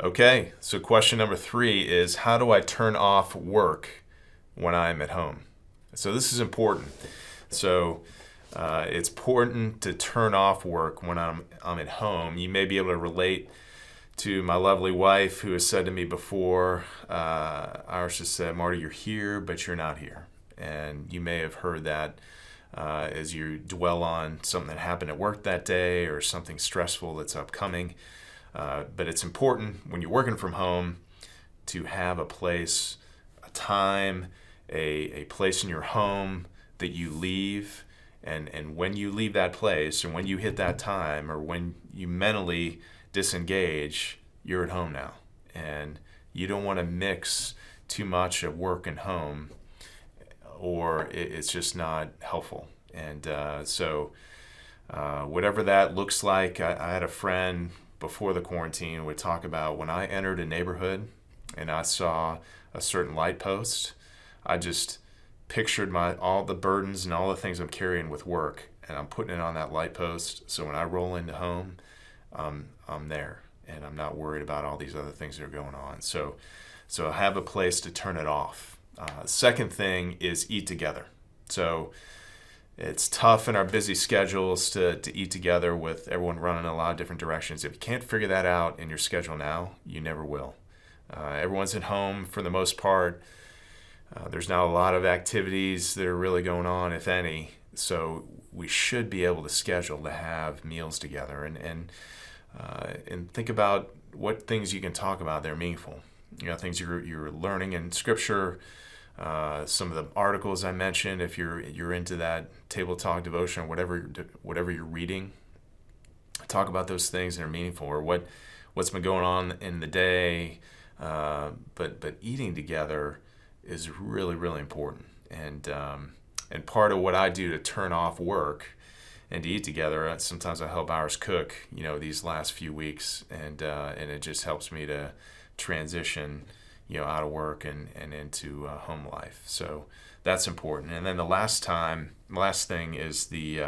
Okay, so question number 3 is how do I turn off work when I'm at home? So this is important. So it's important to turn off work when I'm at home. You may be able to relate to my lovely wife who has said to me before, Iris just said, Marty, you're here, but you're not here. And you may have heard that as you dwell on something that happened at work that day or something stressful that's upcoming. But it's important when you're working from home to have a place, a time, a place in your home that you leave. And when you leave that place, and when you hit that time, or when you mentally disengage, you're at home now. And you don't want to mix too much of work and home, or it's just not helpful. And whatever that looks like, I had a friend before the quarantine would talk about when I entered a neighborhood and I saw a certain light post, I just pictured all the burdens and all the things I'm carrying with work, and I'm putting it on that light post. So when I roll into home, I'm there, and I'm not worried about all these other things that are going on. So have a place to turn it off. Second thing is eat together. So it's tough in our busy schedules to eat together with everyone running in a lot of different directions. If you can't figure that out in your schedule now, you never will. Everyone's at home for the most part. There's not a lot of activities that are really going on, if any. So we should be able to schedule to have meals together and think about what things you can talk about that are meaningful. Things you're learning in Scripture. Some of the articles I mentioned, if you're into that table talk devotion or whatever you're reading, talk about those things that are meaningful or what's been going on in the day. But eating together is really, really important. And part of what I do to turn off work and to eat together, sometimes I help Iris cook, these last few weeks, and it just helps me to transition, out of work and into home life. So that's important. And then the last thing is the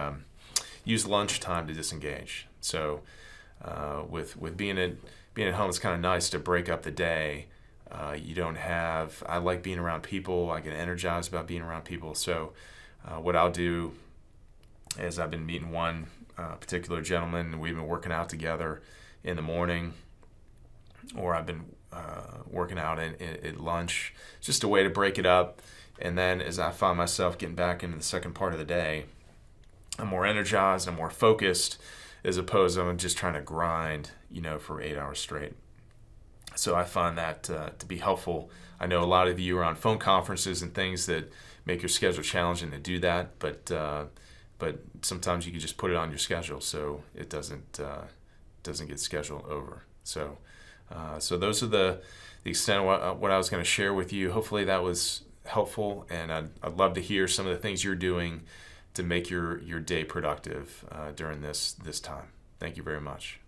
use lunchtime to disengage. So with being at home, it's kind of nice to break up the day. I like being around people. I get energized about being around people. So what I'll do is I've been meeting one particular gentleman, and we've been working out together in the morning, or I've been working out at lunch. It's just a way to break it up. And then as I find myself getting back into the second part of the day, I'm more energized, I'm more focused, as opposed to I'm just trying to grind, for 8 hours straight. So I find that to be helpful. I know a lot of you are on phone conferences and things that make your schedule challenging to do that, but sometimes you can just put it on your schedule so it doesn't get scheduled over. So those are the extent of what I was going to share with you. Hopefully that was helpful, and I'd love to hear some of the things you're doing to make your day productive during this time. Thank you very much.